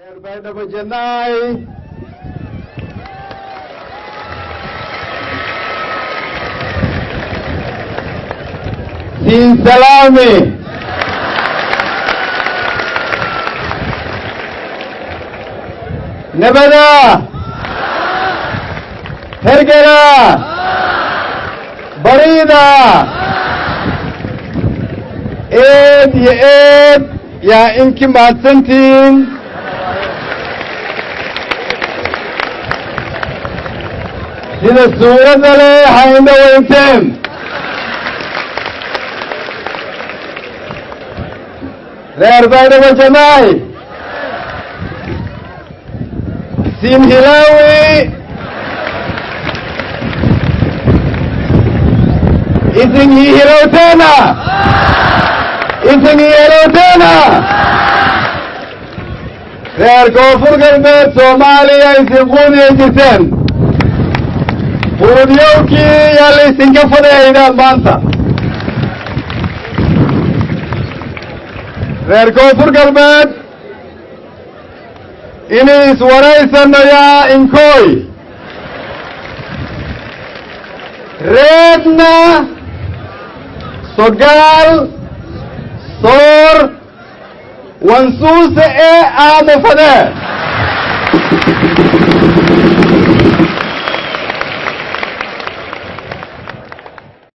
reer baydhabo jannaay siin salaame nabada hergela barida eed iyo eed yaa inki mahadsantiin sida suuradda leh ha indhaweynteen reer baydhabo jannaay siin hilaawi isin ii hilowteena isin ii helowteena reer koonfur galbeed soomaaliya isin quudiya jirteen quudiyowkii yaa la isinka fadhiyaydaan maanta reer koonfur galbeed inay iswaraysano yaa inkooy reedna sogaal soor wansuuse ee aamufadee